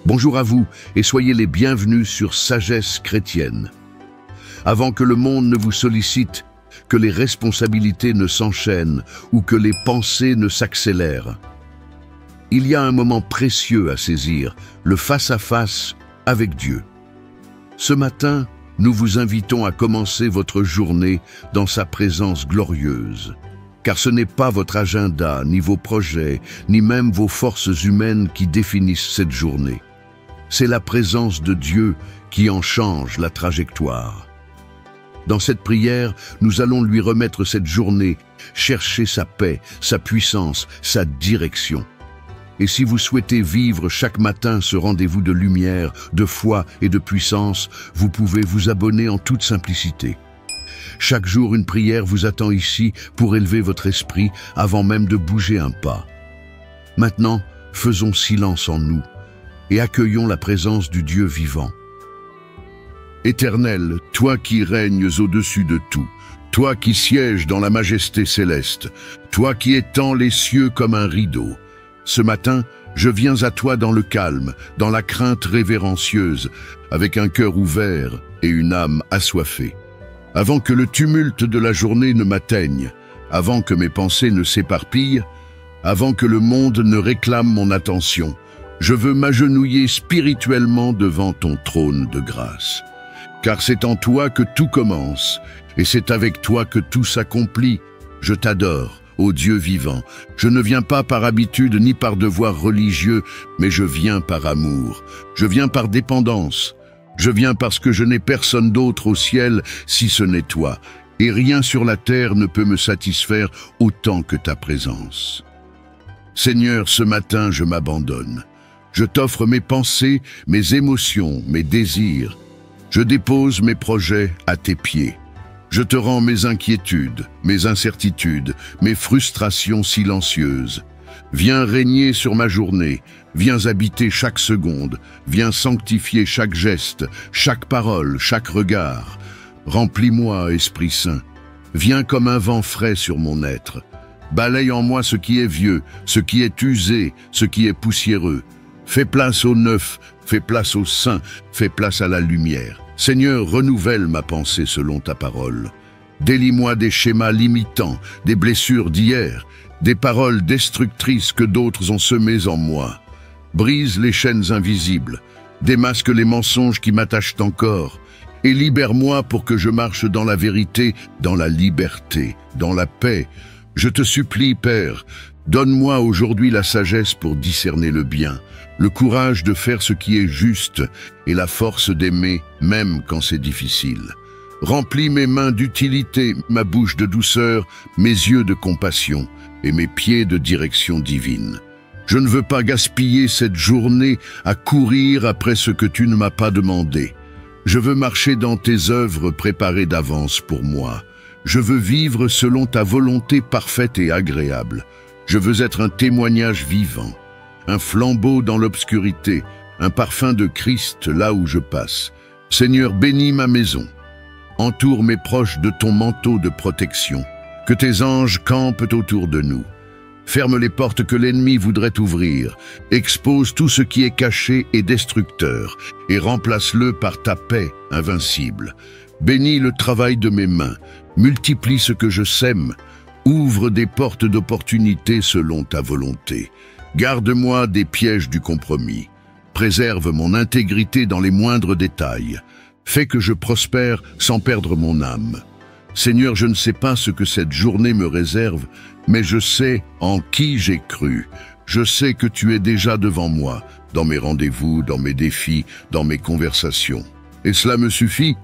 Bonjour à vous et soyez les bienvenus sur Sagesse chrétienne. Avant que le monde ne vous sollicite, que les responsabilités ne s'enchaînent ou que les pensées ne s'accélèrent, il y a un moment précieux à saisir, le face-à-face avec Dieu. Ce matin, nous vous invitons à commencer votre journée dans sa présence glorieuse. Car ce n'est pas votre agenda, ni vos projets, ni même vos forces humaines qui définissent cette journée. C'est la présence de Dieu qui en change la trajectoire. Dans cette prière, nous allons lui remettre cette journée, chercher sa paix, sa puissance, sa direction. Et si vous souhaitez vivre chaque matin ce rendez-vous de lumière, de foi et de puissance, vous pouvez vous abonner en toute simplicité. Chaque jour, une prière vous attend ici pour élever votre esprit avant même de bouger un pas. Maintenant, faisons silence en nous et accueillons la présence du Dieu vivant. Éternel, toi qui règnes au-dessus de tout, toi qui sièges dans la majesté céleste, toi qui étends les cieux comme un rideau, ce matin, je viens à toi dans le calme, dans la crainte révérencieuse, avec un cœur ouvert et une âme assoiffée. Avant que le tumulte de la journée ne m'atteigne, avant que mes pensées ne s'éparpillent, avant que le monde ne réclame mon attention, je veux m'agenouiller spirituellement devant ton trône de grâce. Car c'est en toi que tout commence, et c'est avec toi que tout s'accomplit. Je t'adore, ô Dieu vivant. Je ne viens pas par habitude ni par devoir religieux, mais je viens par amour. Je viens par dépendance. Je viens parce que je n'ai personne d'autre au ciel si ce n'est toi, et rien sur la terre ne peut me satisfaire autant que ta présence. Seigneur, ce matin, je m'abandonne. Je t'offre mes pensées, mes émotions, mes désirs. Je dépose mes projets à tes pieds. Je te rends mes inquiétudes, mes incertitudes, mes frustrations silencieuses. Viens régner sur ma journée, viens habiter chaque seconde, viens sanctifier chaque geste, chaque parole, chaque regard. Remplis-moi, Esprit Saint. Viens comme un vent frais sur mon être. Balaye en moi ce qui est vieux, ce qui est usé, ce qui est poussiéreux. Fais place au neuf, fais place au saint, fais place à la lumière. Seigneur, renouvelle ma pensée selon ta parole. Délie-moi des schémas limitants, des blessures d'hier, des paroles destructrices que d'autres ont semées en moi. Brise les chaînes invisibles, démasque les mensonges qui m'attachent encore, et libère-moi pour que je marche dans la vérité, dans la liberté, dans la paix. Je te supplie, Père, donne-moi aujourd'hui la sagesse pour discerner le bien, le courage de faire ce qui est juste et la force d'aimer même quand c'est difficile. Remplis mes mains d'utilité, ma bouche de douceur, mes yeux de compassion et mes pieds de direction divine. Je ne veux pas gaspiller cette journée à courir après ce que tu ne m'as pas demandé. Je veux marcher dans tes œuvres préparées d'avance pour moi. Je veux vivre selon ta volonté parfaite et agréable. Je veux être un témoignage vivant, un flambeau dans l'obscurité, un parfum de Christ là où je passe. Seigneur, bénis ma maison. Entoure mes proches de ton manteau de protection. Que tes anges campent autour de nous. Ferme les portes que l'ennemi voudrait ouvrir. Expose tout ce qui est caché et destructeur et remplace-le par ta paix invincible. Bénis le travail de mes mains. Multiplie ce que je sème. Ouvre des portes d'opportunité selon ta volonté. Garde-moi des pièges du compromis. Préserve mon intégrité dans les moindres détails. Fais que je prospère sans perdre mon âme. Seigneur, je ne sais pas ce que cette journée me réserve, mais je sais en qui j'ai cru. Je sais que tu es déjà devant moi, dans mes rendez-vous, dans mes défis, dans mes conversations. Et cela me suffit.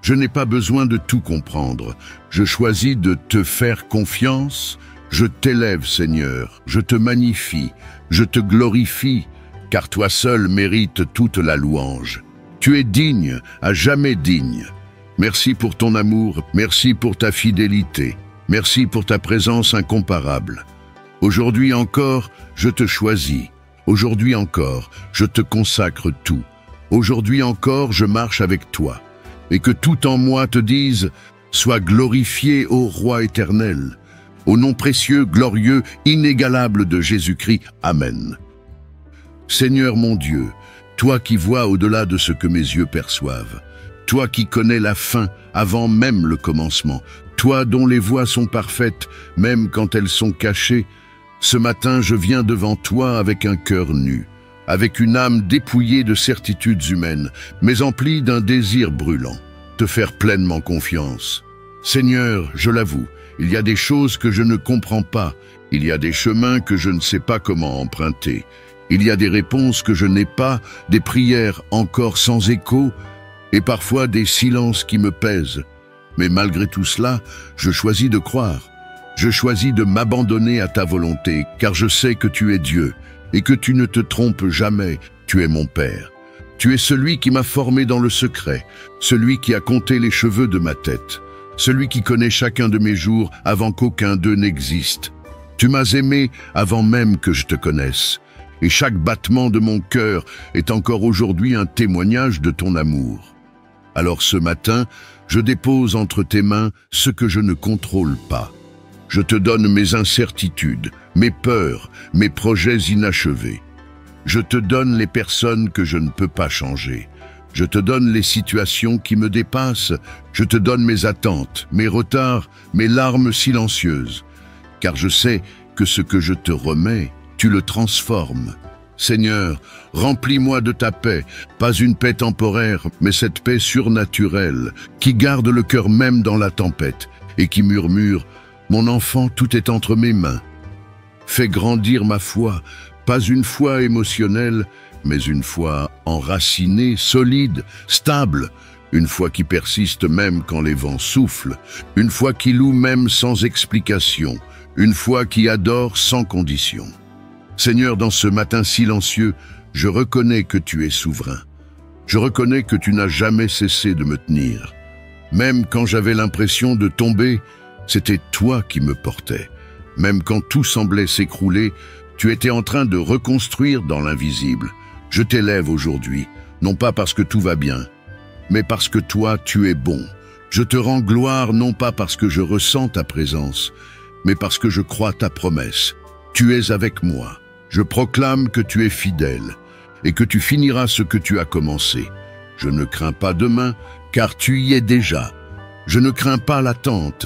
Je n'ai pas besoin de tout comprendre. Je choisis de te faire confiance. Je t'élève, Seigneur. Je te magnifie. Je te glorifie, car toi seul mérites toute la louange. Tu es digne, à jamais digne. Merci pour ton amour, merci pour ta fidélité, merci pour ta présence incomparable. Aujourd'hui encore, je te choisis. Aujourd'hui encore, je te consacre tout. Aujourd'hui encore, je marche avec toi. Et que tout en moi te dise, sois glorifié, ô Roi éternel. Au nom précieux, glorieux, inégalable de Jésus-Christ. Amen. Seigneur mon Dieu, toi qui vois au-delà de ce que mes yeux perçoivent, toi qui connais la fin avant même le commencement, toi dont les voies sont parfaites, même quand elles sont cachées, ce matin je viens devant toi avec un cœur nu, avec une âme dépouillée de certitudes humaines, mais emplie d'un désir brûlant, te faire pleinement confiance. Seigneur, je l'avoue, il y a des choses que je ne comprends pas, il y a des chemins que je ne sais pas comment emprunter, il y a des réponses que je n'ai pas, des prières encore sans écho, et parfois des silences qui me pèsent. Mais malgré tout cela, je choisis de croire. Je choisis de m'abandonner à ta volonté, car je sais que tu es Dieu, et que tu ne te trompes jamais, tu es mon Père. Tu es celui qui m'a formé dans le secret, celui qui a compté les cheveux de ma tête, celui qui connaît chacun de mes jours avant qu'aucun d'eux n'existe. Tu m'as aimé avant même que je te connaisse, et chaque battement de mon cœur est encore aujourd'hui un témoignage de ton amour. Alors ce matin, je dépose entre tes mains ce que je ne contrôle pas. Je te donne mes incertitudes, mes peurs, mes projets inachevés. Je te donne les personnes que je ne peux pas changer. Je te donne les situations qui me dépassent. Je te donne mes attentes, mes retards, mes larmes silencieuses. Car je sais que ce que je te remets, tu le transformes. Seigneur, remplis-moi de ta paix, pas une paix temporaire, mais cette paix surnaturelle, qui garde le cœur même dans la tempête, et qui murmure « Mon enfant, tout est entre mes mains ». Fais grandir ma foi, pas une foi émotionnelle, mais une foi enracinée, solide, stable, une foi qui persiste même quand les vents soufflent, une foi qui loue même sans explication, une foi qui adore sans condition. Seigneur, dans ce matin silencieux, je reconnais que tu es souverain. Je reconnais que tu n'as jamais cessé de me tenir. Même quand j'avais l'impression de tomber, c'était toi qui me portais. Même quand tout semblait s'écrouler, tu étais en train de reconstruire dans l'invisible. Je t'élève aujourd'hui, non pas parce que tout va bien, mais parce que toi, tu es bon. Je te rends gloire non pas parce que je ressens ta présence, mais parce que je crois ta promesse. Tu es avec moi. Je proclame que tu es fidèle et que tu finiras ce que tu as commencé. Je ne crains pas demain, car tu y es déjà. Je ne crains pas l'attente,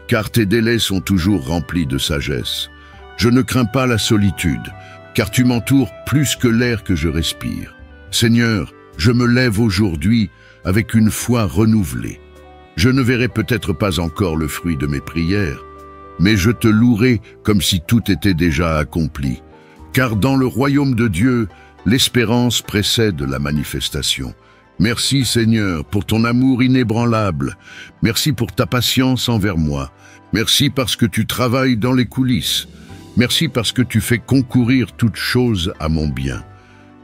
car tes délais sont toujours remplis de sagesse. Je ne crains pas la solitude, car tu m'entoures plus que l'air que je respire. Seigneur, je me lève aujourd'hui avec une foi renouvelée. Je ne verrai peut-être pas encore le fruit de mes prières, mais je te louerai comme si tout était déjà accompli. Car dans le royaume de Dieu, l'espérance précède la manifestation. Merci Seigneur pour ton amour inébranlable. Merci pour ta patience envers moi. Merci parce que tu travailles dans les coulisses. Merci parce que tu fais concourir toutes choses à mon bien.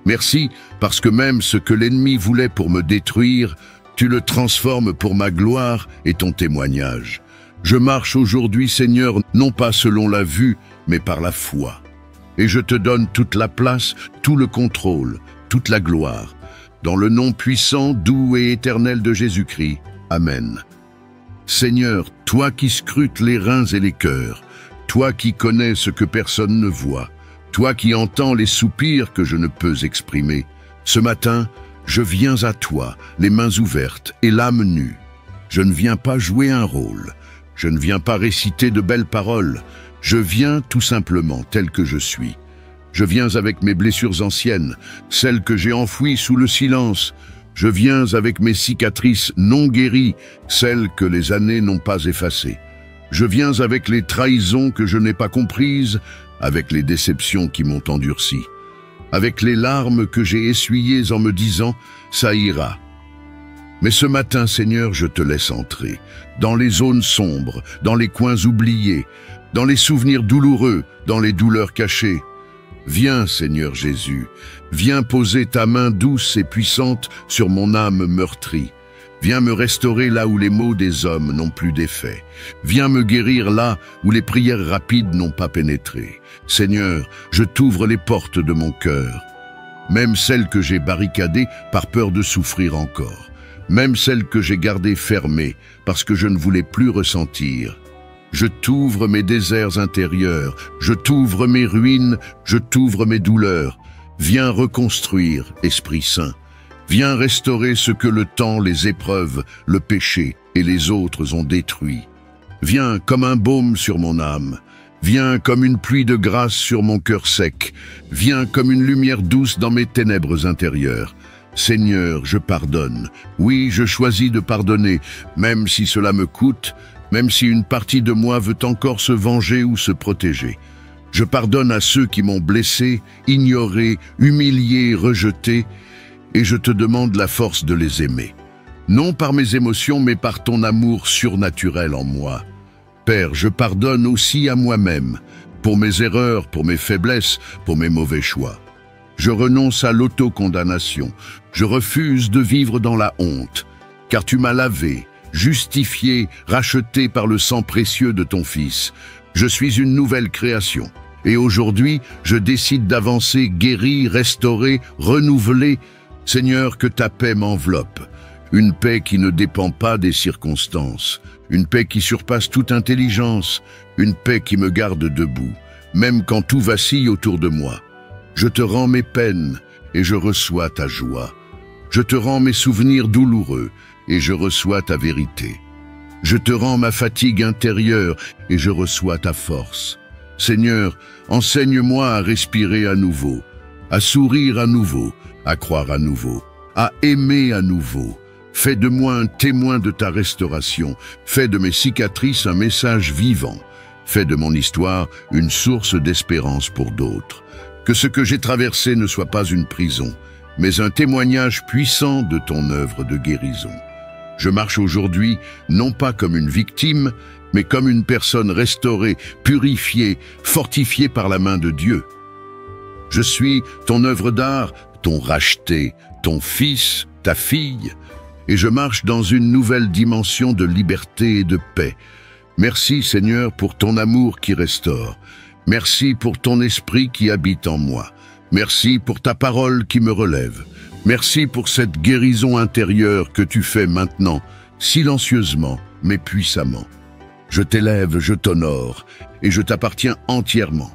Merci parce que même ce que l'ennemi voulait pour me détruire, tu le transformes pour ma gloire et ton témoignage. Je marche aujourd'hui, Seigneur, non pas selon la vue, mais par la foi. Et je te donne toute la place, tout le contrôle, toute la gloire. Dans le nom puissant, doux et éternel de Jésus-Christ. Amen. Seigneur, toi qui scrutes les reins et les cœurs, toi qui connais ce que personne ne voit, toi qui entends les soupirs que je ne peux exprimer, ce matin, je viens à toi, les mains ouvertes et l'âme nue. Je ne viens pas jouer un rôle, je ne viens pas réciter de belles paroles, je viens tout simplement tel que je suis. Je viens avec mes blessures anciennes, celles que j'ai enfouies sous le silence. Je viens avec mes cicatrices non guéries, celles que les années n'ont pas effacées. Je viens avec les trahisons que je n'ai pas comprises, avec les déceptions qui m'ont endurci, avec les larmes que j'ai essuyées en me disant « ça ira ». Mais ce matin, Seigneur, je te laisse entrer, dans les zones sombres, dans les coins oubliés, dans les souvenirs douloureux, dans les douleurs cachées. Viens, Seigneur Jésus, viens poser ta main douce et puissante sur mon âme meurtrie. Viens me restaurer là où les mots des hommes n'ont plus d'effet. Viens me guérir là où les prières rapides n'ont pas pénétré. Seigneur, je t'ouvre les portes de mon cœur, même celles que j'ai barricadées par peur de souffrir encore, même celles que j'ai gardées fermées parce que je ne voulais plus ressentir. Je t'ouvre mes déserts intérieurs, je t'ouvre mes ruines, je t'ouvre mes douleurs, Viens reconstruire, Esprit Saint. Viens restaurer ce que le temps, les épreuves, le péché et les autres ont détruit. Viens comme un baume sur mon âme. Viens comme une pluie de grâce sur mon cœur sec. Viens comme une lumière douce dans mes ténèbres intérieures. Seigneur, je pardonne. Oui, je choisis de pardonner, même si cela me coûte, même si une partie de moi veut encore se venger ou se protéger. Je pardonne à ceux qui m'ont blessé, ignoré, humilié, rejeté, et je te demande la force de les aimer. Non par mes émotions, mais par ton amour surnaturel en moi. Père, je pardonne aussi à moi-même, pour mes erreurs, pour mes faiblesses, pour mes mauvais choix. Je renonce à l'autocondamnation. Je refuse de vivre dans la honte, car tu m'as lavé, justifié, racheté par le sang précieux de ton Fils. Je suis une nouvelle création. Et aujourd'hui, je décide d'avancer, guéri, restauré, renouvelé. Seigneur, que ta paix m'enveloppe. Une paix qui ne dépend pas des circonstances. Une paix qui surpasse toute intelligence. Une paix qui me garde debout, même quand tout vacille autour de moi. Je te rends mes peines et je reçois ta joie. Je te rends mes souvenirs douloureux et je reçois ta vérité. Je te rends ma fatigue intérieure et je reçois ta force. Seigneur, enseigne-moi à respirer à nouveau, à sourire à nouveau, à croire à nouveau, à aimer à nouveau. Fais de moi un témoin de ta restauration. Fais de mes cicatrices un message vivant. Fais de mon histoire une source d'espérance pour d'autres. Que ce que j'ai traversé ne soit pas une prison, mais un témoignage puissant de ton œuvre de guérison. Je marche aujourd'hui, non pas comme une victime, mais comme une personne restaurée, purifiée, fortifiée par la main de Dieu. Je suis ton œuvre d'art, ton racheté, ton fils, ta fille, et je marche dans une nouvelle dimension de liberté et de paix. Merci Seigneur pour ton amour qui restaure. Merci pour ton esprit qui habite en moi. Merci pour ta parole qui me relève. Merci pour cette guérison intérieure que tu fais maintenant, silencieusement, mais puissamment. Je t'élève, je t'honore, et je t'appartiens entièrement.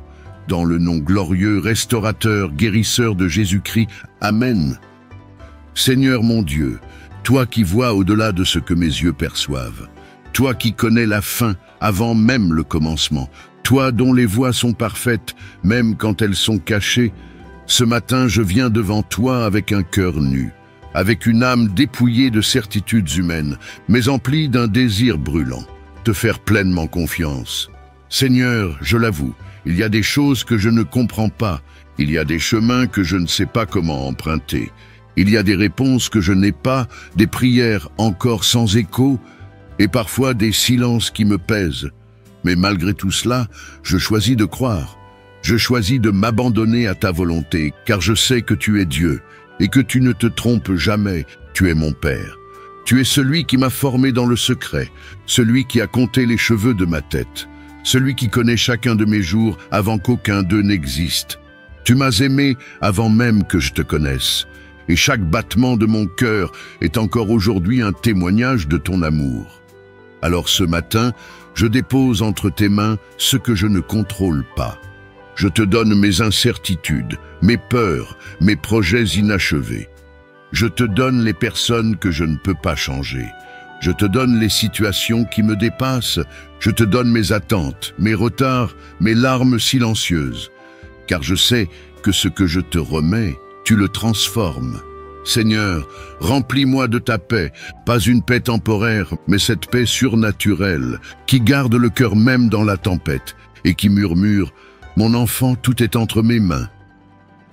Dans le nom glorieux, restaurateur, guérisseur de Jésus-Christ. Amen. Seigneur mon Dieu, toi qui vois au-delà de ce que mes yeux perçoivent, toi qui connais la fin avant même le commencement, toi dont les voies sont parfaites, même quand elles sont cachées, ce matin je viens devant toi avec un cœur nu, avec une âme dépouillée de certitudes humaines, mais emplie d'un désir brûlant, te faire pleinement confiance. Seigneur, je l'avoue, il y a des choses que je ne comprends pas, il y a des chemins que je ne sais pas comment emprunter, il y a des réponses que je n'ai pas, des prières encore sans écho, et parfois des silences qui me pèsent. Mais malgré tout cela, je choisis de croire. Je choisis de m'abandonner à ta volonté, car je sais que tu es Dieu, et que tu ne te trompes jamais, tu es mon Père. Tu es celui qui m'a formé dans le secret, celui qui a compté les cheveux de ma tête, celui qui connaît chacun de mes jours avant qu'aucun d'eux n'existe. Tu m'as aimé avant même que je te connaisse, et chaque battement de mon cœur est encore aujourd'hui un témoignage de ton amour. Alors ce matin, je dépose entre tes mains ce que je ne contrôle pas. Je te donne mes incertitudes, mes peurs, mes projets inachevés. Je te donne les personnes que je ne peux pas changer. Je te donne les situations qui me dépassent. Je te donne mes attentes, mes retards, mes larmes silencieuses. Car je sais que ce que je te remets, tu le transformes. Seigneur, remplis-moi de ta paix, pas une paix temporaire, mais cette paix surnaturelle, qui garde le cœur même dans la tempête, et qui murmure « Mon enfant, tout est entre mes mains ».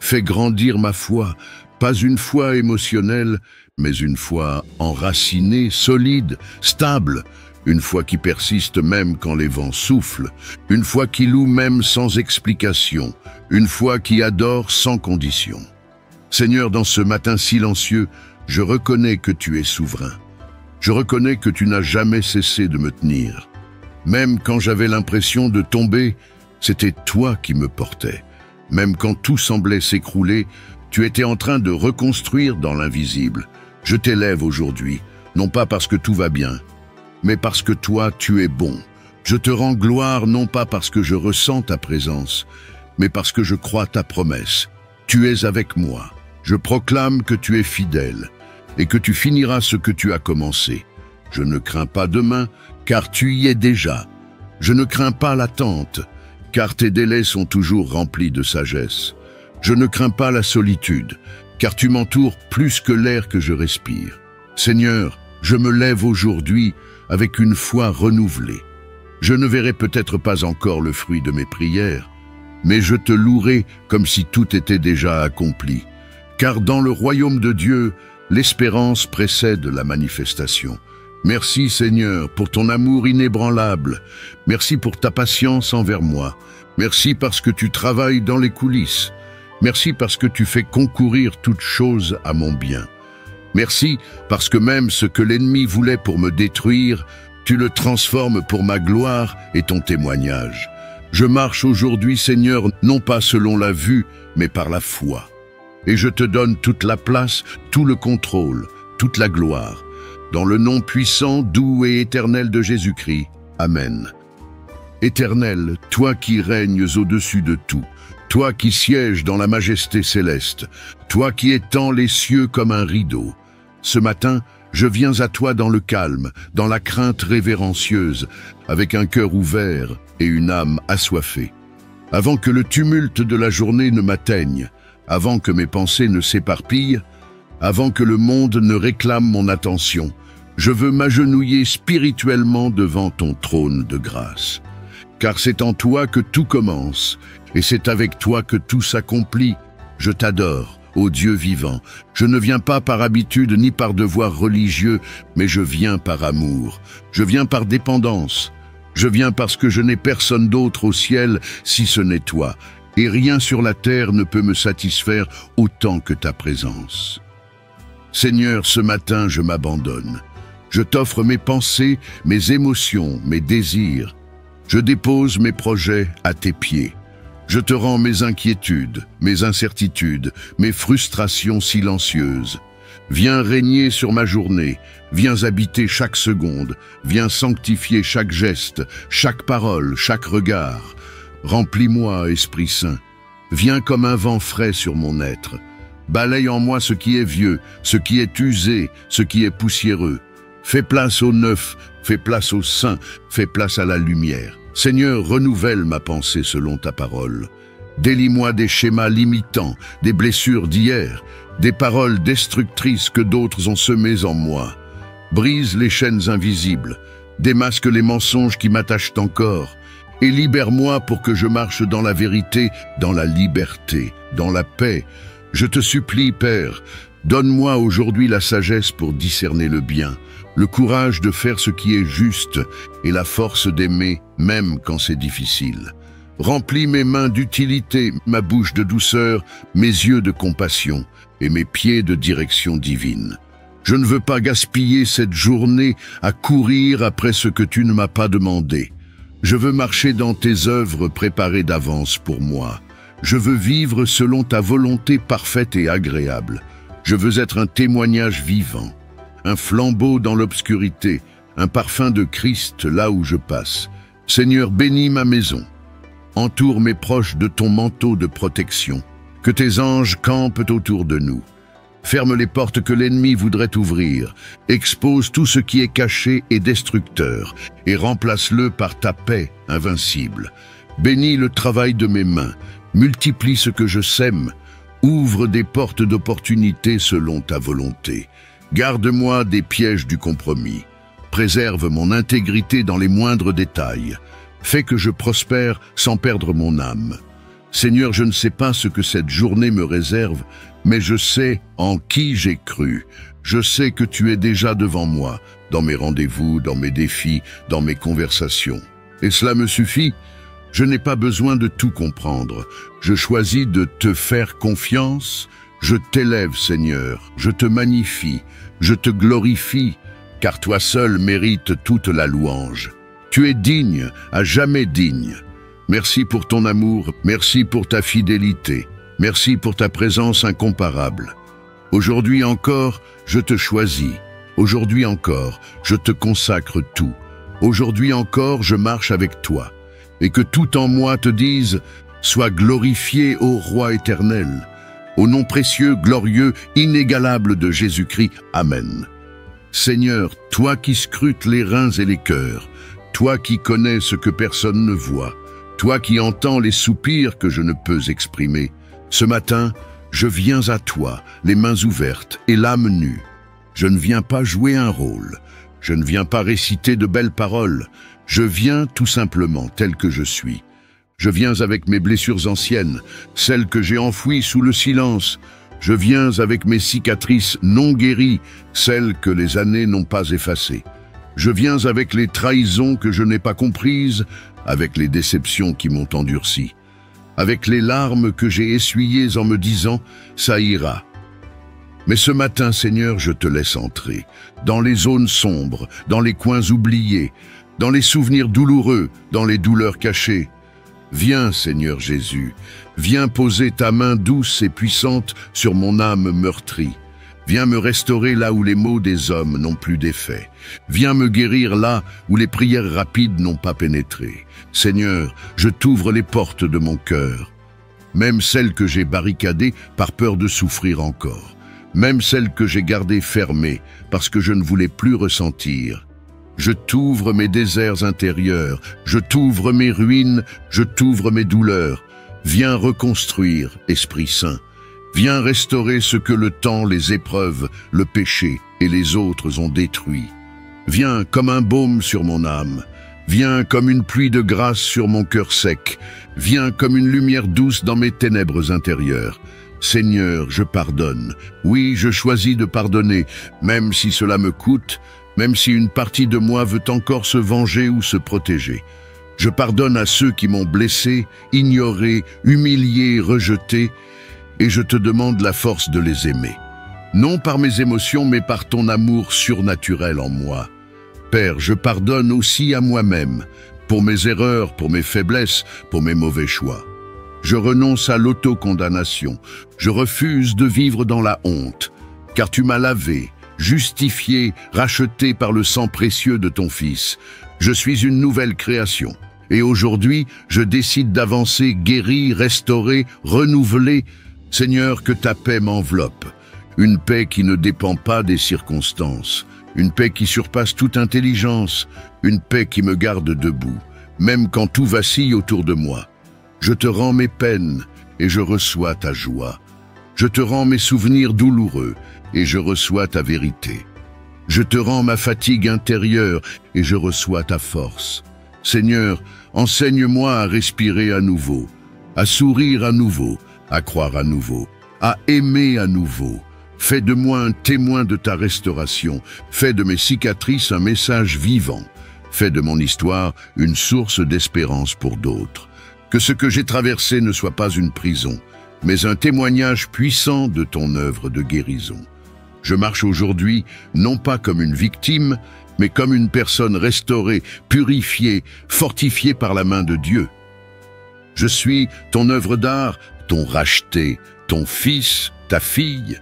Fais grandir ma foi, pas une foi émotionnelle, mais une foi enracinée, solide, stable, une foi qui persiste même quand les vents soufflent, une foi qui loue même sans explication, une foi qui adore sans condition. Seigneur, dans ce matin silencieux, je reconnais que tu es souverain. Je reconnais que tu n'as jamais cessé de me tenir. Même quand j'avais l'impression de tomber, c'était toi qui me portais. Même quand tout semblait s'écrouler, tu étais en train de reconstruire dans l'invisible. Je t'élève aujourd'hui, non pas parce que tout va bien, mais parce que toi, tu es bon. Je te rends gloire non pas parce que je ressens ta présence, mais parce que je crois ta promesse. Tu es avec moi. Je proclame que tu es fidèle et que tu finiras ce que tu as commencé. Je ne crains pas demain, car tu y es déjà. Je ne crains pas l'attente, car tes délais sont toujours remplis de sagesse. Je ne crains pas la solitude, car tu m'entoures plus que l'air que je respire. Seigneur, je me lève aujourd'hui avec une foi renouvelée. Je ne verrai peut-être pas encore le fruit de mes prières, mais je te louerai comme si tout était déjà accompli. Car dans le royaume de Dieu, l'espérance précède la manifestation. Merci Seigneur pour ton amour inébranlable. Merci pour ta patience envers moi. Merci parce que tu travailles dans les coulisses. Merci parce que tu fais concourir toutes choses à mon bien. Merci parce que même ce que l'ennemi voulait pour me détruire, tu le transformes pour ma gloire et ton témoignage. Je marche aujourd'hui, Seigneur, non pas selon la vue, mais par la foi. Et je te donne toute la place, tout le contrôle, toute la gloire. Dans le nom puissant, doux et éternel de Jésus-Christ. Amen. Éternel, toi qui règnes au-dessus de tout, toi qui sièges dans la majesté céleste, toi qui étends les cieux comme un rideau. Ce matin, je viens à toi dans le calme, dans la crainte révérencieuse, avec un cœur ouvert et une âme assoiffée. Avant que le tumulte de la journée ne m'atteigne, avant que mes pensées ne s'éparpillent, avant que le monde ne réclame mon attention, je veux m'agenouiller spirituellement devant ton trône de grâce. Car c'est en toi que tout commence, et c'est avec toi que tout s'accomplit. Je t'adore, ô Dieu vivant. Je ne viens pas par habitude ni par devoir religieux, mais je viens par amour. Je viens par dépendance. Je viens parce que je n'ai personne d'autre au ciel si ce n'est toi, et rien sur la terre ne peut me satisfaire autant que ta présence. Seigneur, ce matin, je m'abandonne. Je t'offre mes pensées, mes émotions, mes désirs. Je dépose mes projets à tes pieds. Je te rends mes inquiétudes, mes incertitudes, mes frustrations silencieuses. Viens régner sur ma journée, viens habiter chaque seconde, viens sanctifier chaque geste, chaque parole, chaque regard. Remplis-moi, Esprit Saint. Viens comme un vent frais sur mon être. Balaye en moi ce qui est vieux, ce qui est usé, ce qui est poussiéreux. Fais place au neuf, fais place au saint, fais place à la lumière. Seigneur, renouvelle ma pensée selon ta parole. Délie-moi des schémas limitants, des blessures d'hier, des paroles destructrices que d'autres ont semées en moi. Brise les chaînes invisibles, démasque les mensonges qui m'attachent encore, et libère-moi pour que je marche dans la vérité, dans la liberté, dans la paix. Je te supplie, Père, donne-moi aujourd'hui la sagesse pour discerner le bien, le courage de faire ce qui est juste et la force d'aimer même quand c'est difficile. Remplis mes mains d'utilité, ma bouche de douceur, mes yeux de compassion et mes pieds de direction divine. Je ne veux pas gaspiller cette journée à courir après ce que tu ne m'as pas demandé. Je veux marcher dans tes œuvres préparées d'avance pour moi. Je veux vivre selon ta volonté parfaite et agréable. Je veux être un témoignage vivant, un flambeau dans l'obscurité, un parfum de Christ là où je passe. Seigneur, bénis ma maison. Entoure mes proches de ton manteau de protection. Que tes anges campent autour de nous. Ferme les portes que l'ennemi voudrait ouvrir. Expose tout ce qui est caché et destructeur et remplace-le par ta paix invincible. Bénis le travail de mes mains. Multiplie ce que je sème. Ouvre des portes d'opportunité selon ta volonté. Garde-moi des pièges du compromis. Préserve mon intégrité dans les moindres détails. Fais que je prospère sans perdre mon âme. Seigneur, je ne sais pas ce que cette journée me réserve, mais je sais en qui j'ai cru. Je sais que tu es déjà devant moi, dans mes rendez-vous, dans mes défis, dans mes conversations. Et cela me suffit. Je n'ai pas besoin de tout comprendre. Je choisis de te faire confiance. Je t'élève, Seigneur. Je te magnifie. Je te glorifie, car toi seul mérites toute la louange. Tu es digne, à jamais digne. Merci pour ton amour, merci pour ta fidélité, merci pour ta présence incomparable. Aujourd'hui encore, je te choisis. Aujourd'hui encore, je te consacre tout. Aujourd'hui encore, je marche avec toi. Et que tout en moi te dise, sois glorifié, ô Roi éternel. au nom précieux, glorieux, inégalable de Jésus-Christ. Amen. Seigneur, toi qui scrutes les reins et les cœurs, toi qui connais ce que personne ne voit, toi qui entends les soupirs que je ne peux exprimer, ce matin, je viens à toi, les mains ouvertes et l'âme nue. Je ne viens pas jouer un rôle, je ne viens pas réciter de belles paroles, je viens tout simplement tel que je suis. Je viens avec mes blessures anciennes, celles que j'ai enfouies sous le silence. Je viens avec mes cicatrices non guéries, celles que les années n'ont pas effacées. Je viens avec les trahisons que je n'ai pas comprises, avec les déceptions qui m'ont endurci, avec les larmes que j'ai essuyées en me disant « ça ira ». Mais ce matin, Seigneur, je te laisse entrer, dans les zones sombres, dans les coins oubliés, dans les souvenirs douloureux, dans les douleurs cachées. Viens, Seigneur Jésus, viens poser ta main douce et puissante sur mon âme meurtrie. Viens me restaurer là où les mots des hommes n'ont plus d'effet. Viens me guérir là où les prières rapides n'ont pas pénétré. Seigneur, je t'ouvre les portes de mon cœur, même celles que j'ai barricadées par peur de souffrir encore, même celles que j'ai gardées fermées parce que je ne voulais plus ressentir. Je t'ouvre mes déserts intérieurs, je t'ouvre mes ruines, je t'ouvre mes douleurs. Viens reconstruire, Esprit Saint. Viens restaurer ce que le temps, les épreuves, le péché et les autres ont détruit. Viens comme un baume sur mon âme. Viens comme une pluie de grâce sur mon cœur sec. Viens comme une lumière douce dans mes ténèbres intérieures. Seigneur, je pardonne. Oui, je choisis de pardonner, même si cela me coûte, même si une partie de moi veut encore se venger ou se protéger. Je pardonne à ceux qui m'ont blessé, ignoré, humilié, rejeté, et je te demande la force de les aimer. Non par mes émotions, mais par ton amour surnaturel en moi. Père, je pardonne aussi à moi-même, pour mes erreurs, pour mes faiblesses, pour mes mauvais choix. Je renonce à l'autocondamnation. Je refuse de vivre dans la honte, car tu m'as lavé, justifié, racheté par le sang précieux de ton Fils. Je suis une nouvelle création. Et aujourd'hui, je décide d'avancer guéri, restauré, renouvelé. Seigneur, que ta paix m'enveloppe. Une paix qui ne dépend pas des circonstances. Une paix qui surpasse toute intelligence. Une paix qui me garde debout, même quand tout vacille autour de moi. Je te rends mes peines et je reçois ta joie. Je te rends mes souvenirs douloureux et je reçois ta vérité. Je te rends ma fatigue intérieure et je reçois ta force. Seigneur, enseigne-moi à respirer à nouveau, à sourire à nouveau, à croire à nouveau, à aimer à nouveau. Fais de moi un témoin de ta restauration. Fais de mes cicatrices un message vivant. Fais de mon histoire une source d'espérance pour d'autres. Que ce que j'ai traversé ne soit pas une prison, mais un témoignage puissant de ton œuvre de guérison. Je marche aujourd'hui non pas comme une victime, mais comme une personne restaurée, purifiée, fortifiée par la main de Dieu. Je suis ton œuvre d'art, ton racheté, ton fils, ta fille,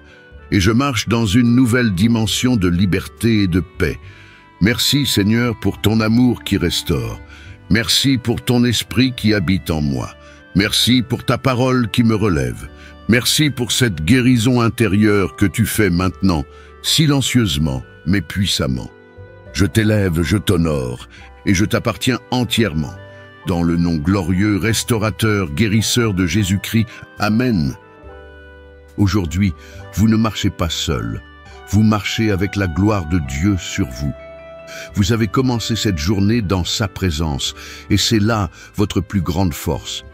et je marche dans une nouvelle dimension de liberté et de paix. Merci Seigneur pour ton amour qui restaure. Merci pour ton esprit qui habite en moi. Merci pour ta parole qui me relève. Merci pour cette guérison intérieure que tu fais maintenant, silencieusement, mais puissamment. Je t'élève, je t'honore, et je t'appartiens entièrement. Dans le nom glorieux, restaurateur, guérisseur de Jésus-Christ. Amen. Aujourd'hui, vous ne marchez pas seul. Vous marchez avec la gloire de Dieu sur vous. Vous avez commencé cette journée dans sa présence, et c'est là votre plus grande force.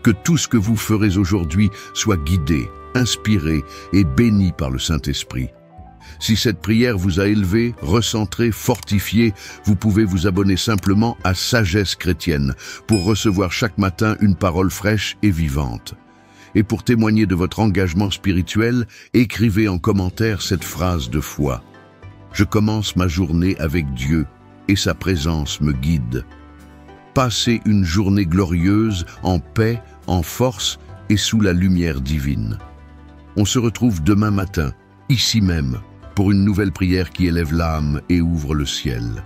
Que tout ce que vous ferez aujourd'hui soit guidé, inspiré et béni par le Saint-Esprit. Si cette prière vous a élevé, recentré, fortifié, vous pouvez vous abonner simplement à Sagesse Chrétienne pour recevoir chaque matin une parole fraîche et vivante. Et pour témoigner de votre engagement spirituel, écrivez en commentaire cette phrase de foi. Je commence ma journée avec Dieu et sa présence me guide. Passez une journée glorieuse, en paix, en force et sous la lumière divine. On se retrouve demain matin, ici même, pour une nouvelle prière qui élève l'âme et ouvre le ciel.